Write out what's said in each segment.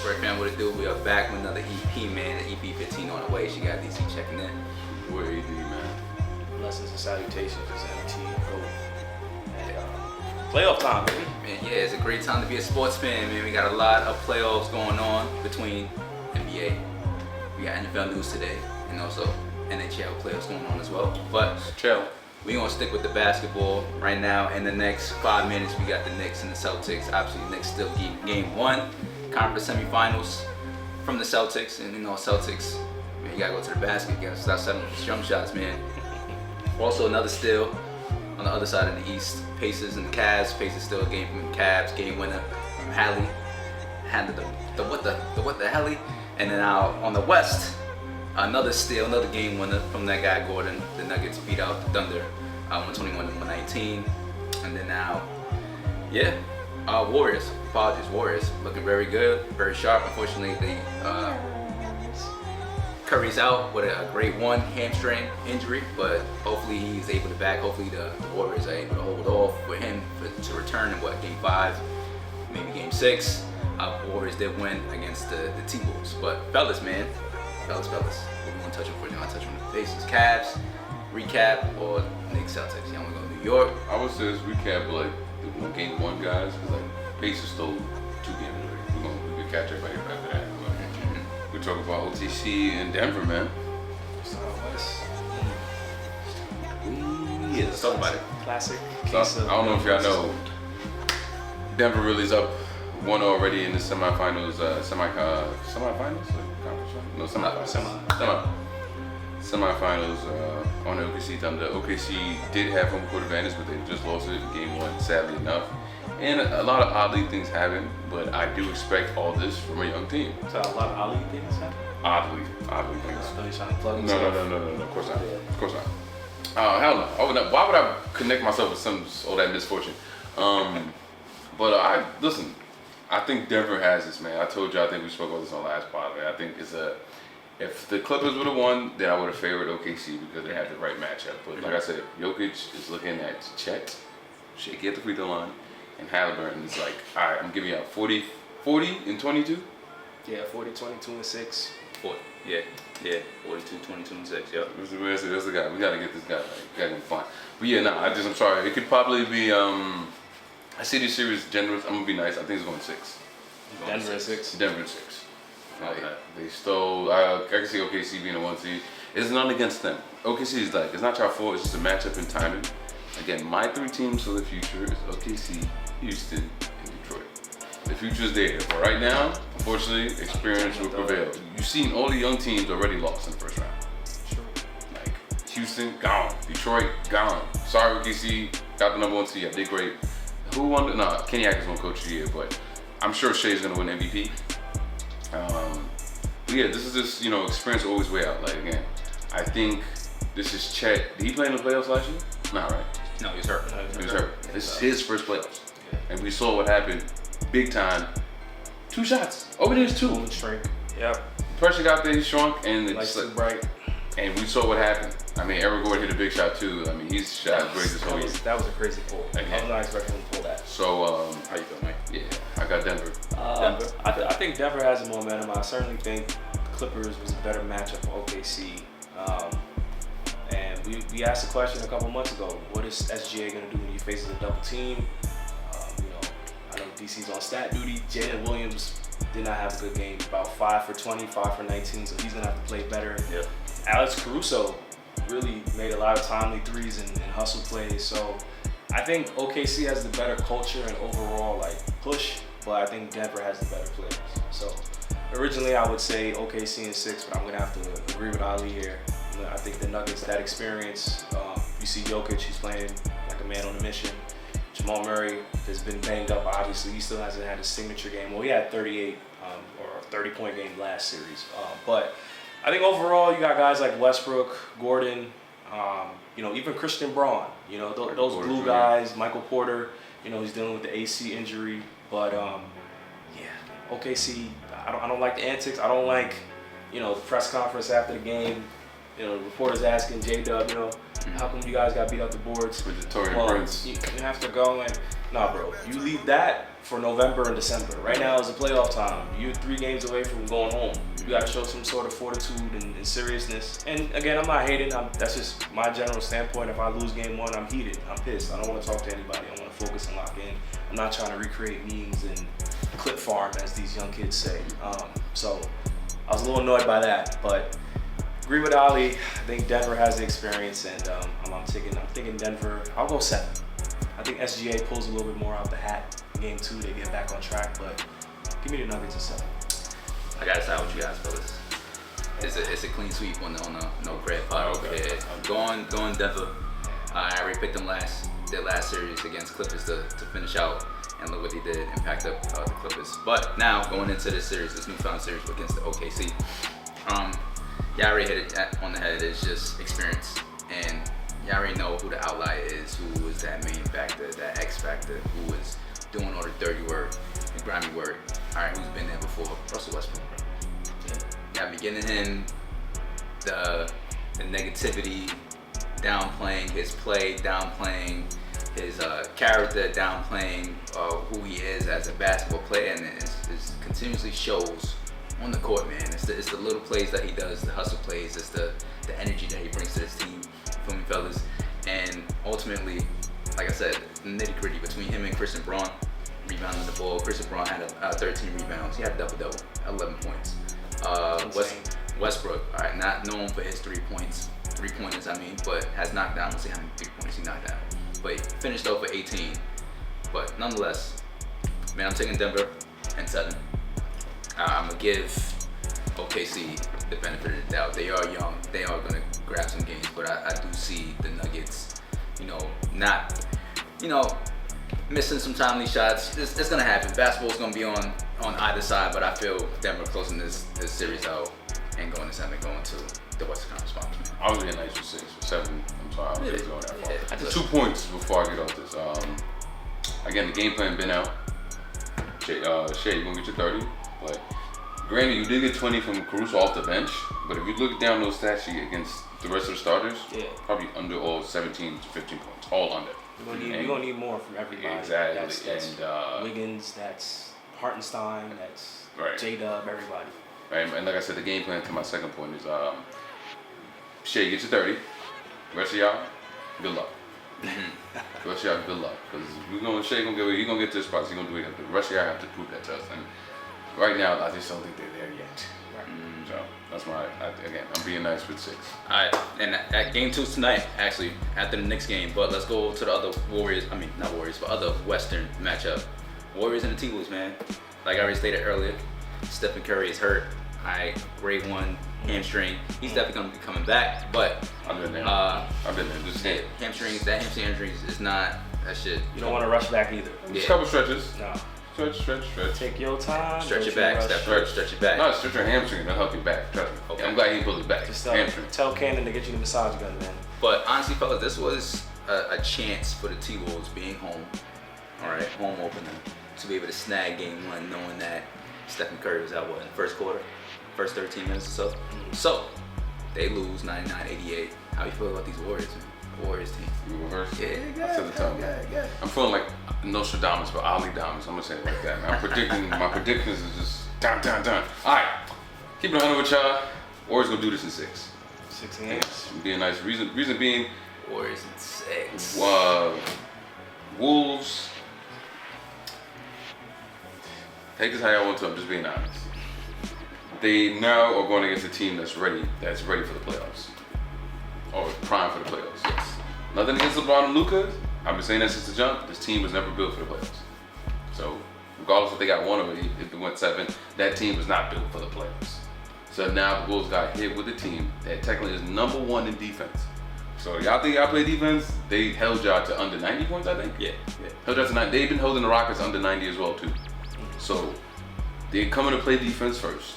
Network fan, what it do? We are back with another EP, man. The EP 15 on the way. She got DC checking in. We're AD, man. Blessings and salutations. It's MT Go. And playoff time, baby. Man, yeah, it's a great time to be a sports fan, man. We got a lot of playoffs going on between NBA. We got NFL news today, and also NHL playoffs going on as well. But Chill. we gonna stick with the basketball right now. In the next 5 minutes, we got the Knicks and the Celtics. Obviously, the Knicks still game one, conference semifinals from the Celtics. And you know, Celtics, man, you gotta go to the basket. You gotta stop setting those jump shots, man. Also, another steal on the other side of the East. Pacers and the Cavs. Pacers still a game from the Cavs. Game winner from Hallie. Handed the what the Hallie. And then out on the West, another steal, another game winner from that guy Gordon. The Nuggets beat out the Thunder 121-119. And then now, yeah, Warriors. Apologies, Warriors. Looking very good, very sharp. Unfortunately, Curry's out with a grade 1 hamstring injury, but hopefully he's able to back. Hopefully the Warriors are able to hold off for him to return in game 5, maybe game 6. Warriors did win against the T-Wolves. But fellas, man, fellas, what we want to touch on for you? I'll touch on the Pacers, Cavs, recap, or Knicks, Celtics. You want to go to New York? I would say this recap like the game 1 guys, because like Pacers stole 2 games already. We could catch everybody after that. But we talk about OTC and Denver, man. Yeah, let's talk about it. Classic. So, I don't know if y'all know, Denver really is up 1 already in the semifinals. Semifinals? No, semifinals on the OKC Thunder. OKC did have home court advantage, but they just lost it in game 1, sadly enough. And a lot of oddly things happen, but I do expect all this from a young team. So a lot of oddly things happen? Oddly things. So you're trying to plug No, of course not. Of course not. Hell no. Why would I connect myself with all that misfortune? But listen, I think Denver has this, man. I told you, I think we spoke about this on the last pod, man. I think if the Clippers would have won, then I would have favored OKC because they had the right matchup. But like I said, Jokic is looking at Chet, Shake at the free throw line, and Halliburton is like, all right, I'm giving you a 40 and 22? Yeah, 40, 22, and 6. 40, yeah, 42, 22, and 6, yep. That's the guy. We got to get this guy. Got him fine. But yeah, I'm sorry. It could probably be, I see this series generous. I'm going to be nice. I think it's going 6. Denver at 6? Denver at 6. Okay. They stole, I can see OKC being a 1 seed. It's not against them. OKC is like, it's not your fault. It's just a matchup in timing. Again, my 3 teams for the future is OKC, Houston, and Detroit. The future is there. But right now, unfortunately, experience will prevail. You've seen all the young teams already lost in the first round. Sure. Like, Houston, gone. Detroit, gone. Sorry, OKC, got the number 1 seed. I did great. Who won? No, Kenny Atkinson's going to coach the year, but I'm sure Shea's going to win MVP. But yeah, this is just, experience will always weigh out. Like, again, I think this is Chet. Did he play in the playoffs last year? Not right. No, he's hurt. He was hurt. This is his first playoffs. Yeah. And we saw what happened. Big time. 2 shots. Over there's 2. Boom, shrink. Yep. Pressure got there, he shrunk, and Lights too bright. And we saw what happened. I mean, Eric Gordon hit a big shot too. I mean, he's shot great this whole year. That was a crazy pull. I was not expecting him to pull that. So, How you feel, Mike? yeah, I got Denver. Denver. I think Denver has the momentum. I certainly think Clippers was a better matchup for OKC. And we asked the question a couple months ago, what is SGA going to do when he faces a double team? I know DC's on stat duty. Jalen Williams did not have a good game. About 5 for 20, 5 for 19, so he's going to have to play better. Yep. Alex Caruso really made a lot of timely threes and hustle plays. So I think OKC has the better culture and overall push, but I think Denver has the better players. So originally I would say OKC in 6, but I'm going to have to agree with Ali here. I think the Nuggets, that experience, you see Jokic, he's playing like a man on a mission. Jamal Murray has been banged up, obviously. He still hasn't had his signature game. Well, he had 38 or a 30-point game last series. But I think overall, you got guys like Westbrook, Gordon, even Christian Braun. Those glue guys, Michael Porter, he's dealing with the AC injury. But, OKC, I don't like the antics. I don't like, the press conference after the game. Reporters asking J-Dub, How come you guys got beat up the boards? With the Torian Prince. You have to go and nah, bro. You leave that for November and December. Right now is the playoff time. You're 3 games away from going home. You got to show some sort of fortitude and seriousness. And again, I'm not hating. That's just my general standpoint. If I lose game 1, I'm heated. I'm pissed. I don't want to talk to anybody. I want to focus and lock in. I'm not trying to recreate memes and clip farm, as these young kids say. So I was a little annoyed by that, but agree with Ali. I think Denver has the experience, and I'm thinking Denver. I'll go 7. I think SGA pulls a little bit more out the hat. Game 2, they get back on track, but give me the Nuggets at 7. I gotta side with you guys, fellas. It's a clean sweep on the No Cred pod. Okay. Yeah. Going Denver. I already picked them their last series against Clippers to finish out, and look what they did, impact up the Clippers. But now going into this series, this newfound series against the OKC, y'all already hit it on the head. It's just experience, and y'all already know who the outlier is, who is that main factor, that X factor, who is doing all the dirty work, the grimy work. All right, who's been there before? Russell Westbrook, bro. Y'all be getting him the negativity, downplaying his play, downplaying his character, downplaying who he is as a basketball player, and it continuously shows on the court, man. It's the little plays that he does, the hustle plays, it's the energy that he brings to this team. You feel me, fellas? And ultimately, like I said, the nitty gritty between him and Christian Braun, rebounding the ball. Christian Braun had 13 rebounds. He had a double-double, 11 points. Westbrook, all right, not known for his 3 pointers, but has knocked down. Let's see how many 3 pointers he knocked down. But he finished off with 18. But nonetheless, man, I'm taking Denver and 7. I'm gonna give OKC the benefit of the doubt. They are young. They are gonna grab some games, but I do see the Nuggets, not, missing some timely shots. It's gonna happen. Basketball's gonna be on either side, but I feel Denver closing this series out and going to 7, going to the Western Conference Finals. I was getting nice for 6 or 7. I'm sorry, I was going that far. Yeah. Just 2 points before I get off this. Again, the game plan been out. Shay, you're gonna get your 30. But granted, you did get 20 from Caruso off the bench. But if you look down those stats sheet against the rest of the starters, probably under all 17 to 15 points, all under. We're gonna need more from everybody. Exactly. That's Wiggins, that's Hartenstein, that's J-Dub, everybody. Right, and like I said, the game plan to my second point is Shay, get your 30. Rest of y'all, good luck. Rest of y'all, good luck. Because Shay he's gonna get to this spot, he's gonna do it. The rest of y'all have to prove that to us. And right now, I just don't think they're there yet. So that's again, I'm being nice with 6. All right, and at game 2 tonight, actually, after the next game, but let's go to the other not Warriors, but other Western matchup. Warriors and the T-Wolves, man. Like I already stated earlier, Stephen Curry is hurt. Grade 1 hamstring. He's definitely going to be coming back, but I've been there. Just hamstring injury is not that shit. You don't want to rush back either. Just a couple stretches. No. Stretch. Take your time. Stretch your back, Steph. Stretch your back. No, stretch your hamstring. It'll help you back. Trust me. Okay. I'm glad he pulled his back. Just hamstring. tell Cannon to get you the massage gun, man. But honestly, fellas, this was a chance for the T-Wolves being home. All right, home opener, to be able to snag game 1, knowing that Stephen Curry was out in the first quarter, first 13 minutes or so. So they lose 99-88. How you feel about these Warriors, man? Warriors team. You reverse? Yeah, I said the time. Yeah. I'm feeling like Nostradamus, but Ali Damus. I'm gonna say it like that. My predictions is just dun. All right, keep it 100 with y'all. Warriors gonna do this in 6. 6 and 8. Being nice. Reason being, Warriors in 6. Wolves. Take this how y'all want to. I'm just being honest. They now are going against a team that's ready for the playoffs. Or prime for the playoffs. Yes. Nothing against LeBron and Luka. I've been saying that since the jump. This team was never built for the playoffs. So, regardless if they got 1 or if they went 7, that team was not built for the playoffs. So now the Bulls got hit with a team that technically is number 1 in defense. So y'all think y'all play defense? They held y'all to under 90 points, I think. Yeah. Held y'all to 90. They've been holding the Rockets under 90 as well too. So they come in to play defense first,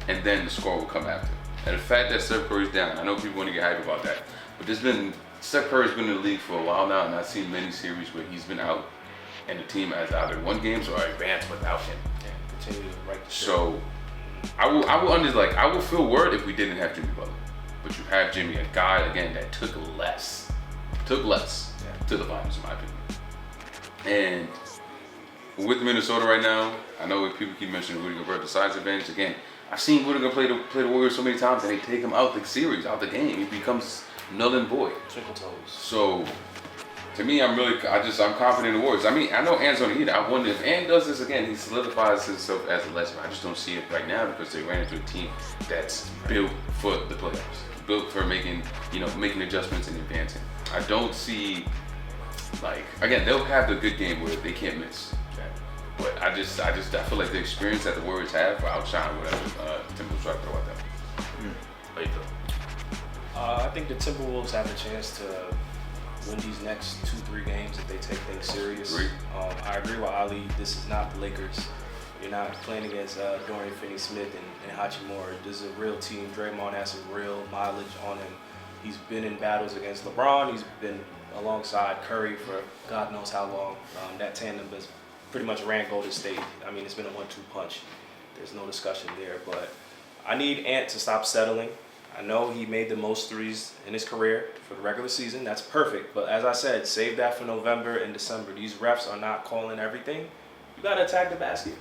and then the score will come after. And the fact that Steph Curry's down, I know people want to get hype about that, but Steph Curry's been in the league for a while now, and I've seen many series where he's been out, and the team has either won games or advanced without him. Yeah, continue to right the ship. So I will feel worried if we didn't have Jimmy Butler, but you have Jimmy, a guy again that took less took less to the finals, in my opinion. And with Minnesota right now, I know people keep mentioning Rudy Gobert, the size advantage. Again, I've seen Rudy Gobert play the Warriors so many times, and they take him out the series, out the game. He becomes null and void. Triple toes. So, to me, I'm confident in the Warriors. I mean, I know Ant's on the heat. I wonder if Ant does this again, he solidifies himself as a legend. I just don't see it right now because they ran into a team that's built for the playoffs, built for making adjustments and advancing. I don't see, again, they'll have the good game where they can't miss. But I feel like the experience that the Warriors have will outshine whatever Timberwolves try to throw at them. How you feel? I think the Timberwolves have a chance to win these next 2-3 games if they take things serious. I agree with Ali. This is not the Lakers. You're not playing against Dorian Finney-Smith and Hachimura. This is a real team. Draymond has some real mileage on him. He's been in battles against LeBron. He's been alongside Curry for God knows how long. That tandem has pretty much ran Golden State. I mean, it's been a 1-2 punch. There's no discussion there. But I need Ant to stop settling. I know he made the most threes in his career for the regular season. That's perfect. But as I said, save that for November and December. These refs are not calling everything. You got to attack the basket.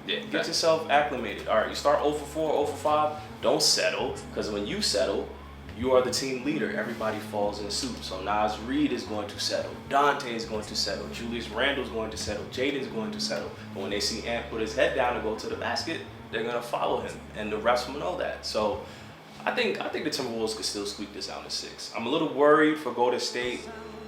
Yeah, Get yourself acclimated. All right, you start 0 for 4, 0 for 5. Don't settle, because when you settle, you are the team leader. Everybody falls in suit. So Naz Reid is going to settle. Dante is going to settle. Julius Randle is going to settle. Jaden's going to settle. But when they see Ant put his head down and go to the basket, they're going to follow him. And the refs will know that. So I think the Timberwolves could still squeak this out in 6. I'm a little worried for Golden State.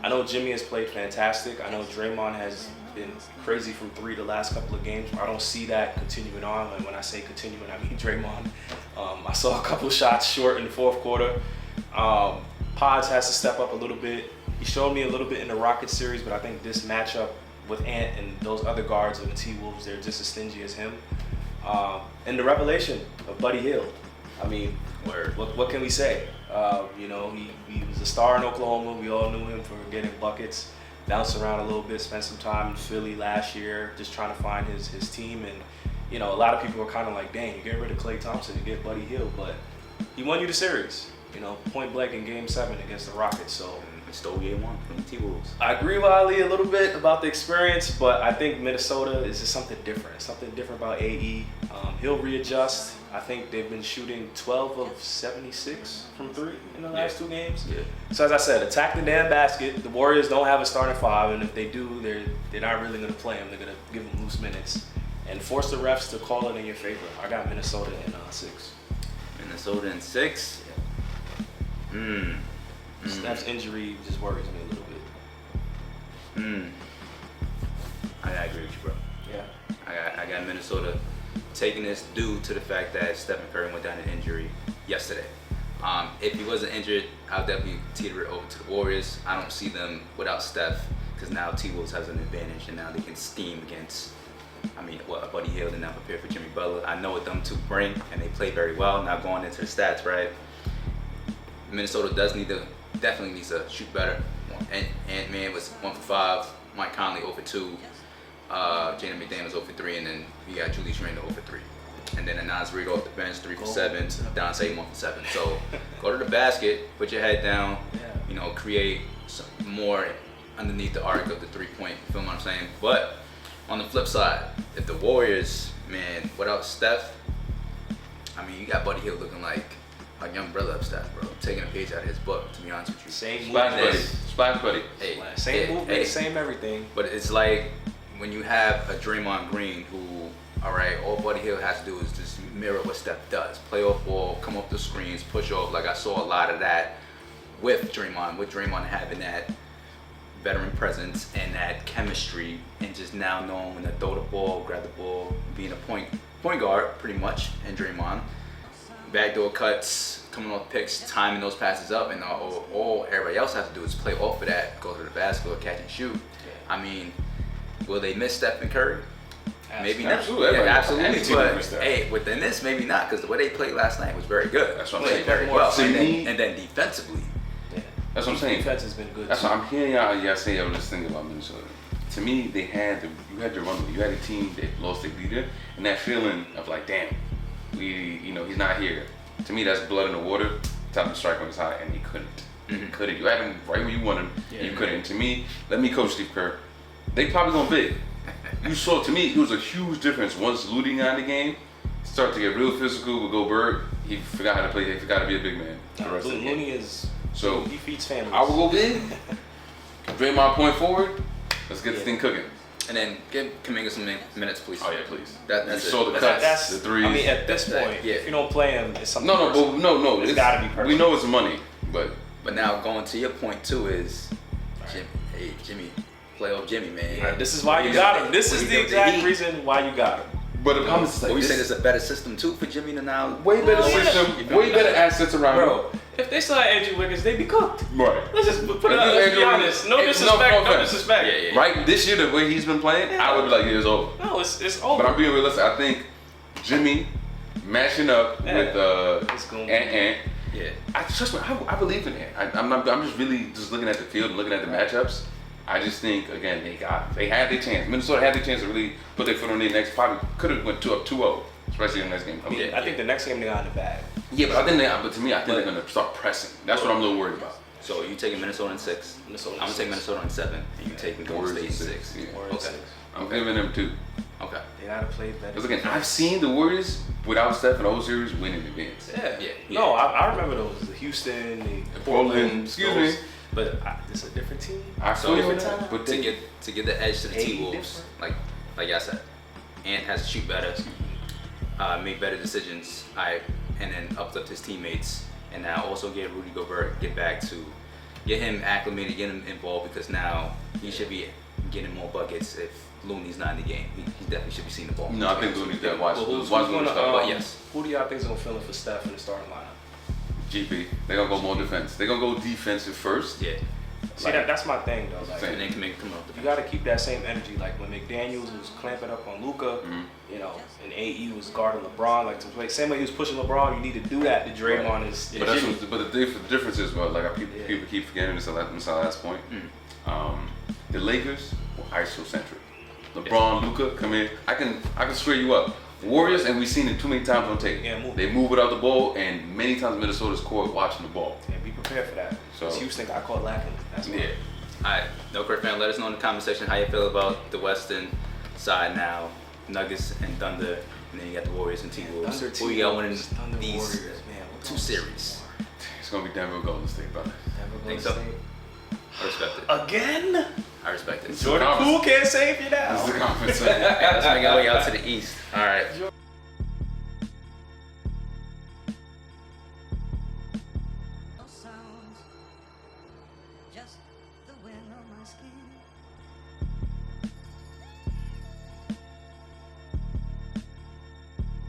I know Jimmy has played fantastic. I know Draymond has been crazy from 3 the last couple of games. I don't see that continuing on. And when I say continuing, I mean Draymond. I saw a couple of shots short in the fourth quarter. Pods has to step up a little bit. He showed me a little bit in the Rockets series, but I think this matchup with Ant and those other guards of the T-Wolves, they're just as stingy as him. And the revelation of Buddy Hield. I mean, what can we say? He was a star in Oklahoma. We all knew him for getting buckets. Bounced around a little bit, spent some time in Philly last year, just trying to find his team. And, a lot of people were kind of like, dang, you get rid of Klay Thompson to get Buddy Hield. But he won you the series, point blank in Game 7 against the Rockets. So He stole Game 1 from the T-Wolves. I agree with Ali a little bit about the experience, but I think Minnesota is just something different. Something different about AE. He'll readjust. I think they've been shooting 12 of 76 from 3 in the last 2 games. Yeah. So as I said, attack the damn basket. The Warriors don't have a starting 5, and if they do, they're not really going to play him. They're going to give him loose minutes and force the refs to call it in your favor. I got Minnesota in 6. Minnesota in 6? Yeah. Steph's injury just worries me a little bit. I agree with you, bro. Yeah. I got Minnesota taking this due to the fact that Stephen Curry went down in injury yesterday. If he wasn't injured, I'll definitely teeter it over to the Warriors. I don't see them without Steph because now T-Wolves has an advantage and now they can scheme against, Buddy Hield and now prepare for Jimmy Butler. I know what them two bring and they play very well. Now going into the stats, right? Minnesota definitely needs to shoot better. Ant-Man was 1 for 5. Mike Conley 0 for 2. Jaden McDaniels 0 for 3, and then you got Julius Randle 0 for 3. And then Naz Reid off the bench 3 for 7. Dante 1 for 7. So go to the basket, put your head down, create some more underneath the arc of the 3-point. You feel what I'm saying? But on the flip side, if the Warriors, without Steph, you got Buddy Hield looking like a young brother of Steph, bro. Taking a page out of his book, to be honest with you. Same Splash buddy. Hey, same movement, same everything. But it's like when you have a Draymond Green who, all Buddy Hield has to do is just mirror what Steph does. Play off ball, come off the screens, push off. Like I saw a lot of that with Draymond having that veteran presence and that chemistry and just now knowing when to throw the ball, grab the ball, being a point guard pretty much, and Draymond. Backdoor cuts, coming off picks, timing those passes up, and all everybody else has to do is play off of that, go to the basket, or catch and shoot. Will they miss Steph and Curry? Maybe not. Absolutely. But within this, maybe not, because the way they played last night was very good. That's what I'm saying. Very well. And then defensively. That's what I'm saying. Defense has been good. That's what I'm hearing y'all say all this thing about Minnesota. To me, you had your runway. You had a team that lost their leader, and that feeling of like, damn, he's not here. To me, that's blood in the water. Time to strike on his high, and he couldn't. Couldn't. You had him right where you want him, and you Yeah. couldn't. And to me, let me coach Steve Kerr. They probably gonna big. You saw, to me, it was a huge difference once Ludi got in the game. Started to get real physical with Gobert. He forgot how to play. He forgot to be a big man. The rest of the game. Looney is So he feeds families. I will go big. Draymond point forward. Let's get this thing cooking. And then give Kuminga some minutes, please. Oh yeah, please. That's you it. saw the But cuts, the threes. I mean, at this That's point, that, yeah. if you don't play him, it's something. no, personal. no. It's gotta be personal. We know it's money, but But now going to your point too is, Jimmy, playoff Jimmy, man. This is why you What got he him. This what is he the did with exact Heat. reason why you got him. but the problem is like What we this, saying, it's a better system too for Jimmy to now. way better Oh, yeah. system, way better assets around him. Bro, if they still had Andrew Wiggins, they'd be cooked. Right. Let's just put it If out. Let's be Andrew honest. No Wiggins- disrespect. No offense. disrespect. Yeah. Right this year, the way he's been playing, I would be like, yeah, it's over. No, it's over. But I'm being realistic. I think Jimmy matching up Yeah. with It's gonna be- Ant. Yeah. I trust me. I believe in it. I'm just really just looking at the field and looking at the matchups. I just think again they had their chance. Minnesota had their chance to really put their foot on their necks. Probably could have went 2-0, especially in the next game. I mean, I think the next game they got in the bag. Yeah, but to me, I think they're gonna start pressing. That's what I'm a little worried about. So you taking Minnesota in 6. Minnesota in I'm gonna take 6. Minnesota in 7, and you taking Golden State in 6. Yeah. Warriors Okay. 6. I'm giving them 2. Okay. They gotta play better. Because again, I've seen the Warriors without Steph in those series winning the games. Yeah. Yeah. No, I remember those. The Houston, the Portland, excuse me. But it's a different team. I So feel you, but to they get the edge to the Hey, T-Wolves, like I said, Ant has to shoot better, make better decisions, and then uplift his teammates, and now also get Rudy Gobert, get him acclimated, get him involved, because now he should be getting more buckets if Looney's not in the game. He definitely should be seeing the ball. No, I think Looney's got watch. But who's Watch gonna, Looney start. but yes. Who do y'all think is gonna fill in for Steph in the starting lineup? GP. They're gonna go more defense. They're gonna go defensive first. Yeah, See, that's my thing though. Like, Same. and then can make come up. you got to keep that same energy. Like when McDaniels was clamping up on Luka, you know, and AE was guarding LeBron. Like to play same way he was pushing LeBron, you need to do that to Draymond is. But that's what, the difference is, well, like people keep forgetting this. This is our last point. The Lakers were isocentric. LeBron, Luka, come in. I can square you up. Warriors, and we've seen it too many times on tape. Yeah, move. They move without the ball, and many times Minnesota's court watching the ball. Yeah, be prepared for that. So- So Houston got caught lacking. That's why. Yeah. All right, No Cred fan, let us know in the comment section how you feel about the Western side now. Nuggets and Thunder, and then you got the Warriors and T-Wolves. Thunder, Who you got winning Thunder, these Warriors, man, we're 2 going series? It's gonna be Denver, Golden State, brother. Denver, Think Golden so? State. I respect it. Again? I respect it. Jordan Poole can't save you now. This is the conference. Let's make our way out to the East. All right.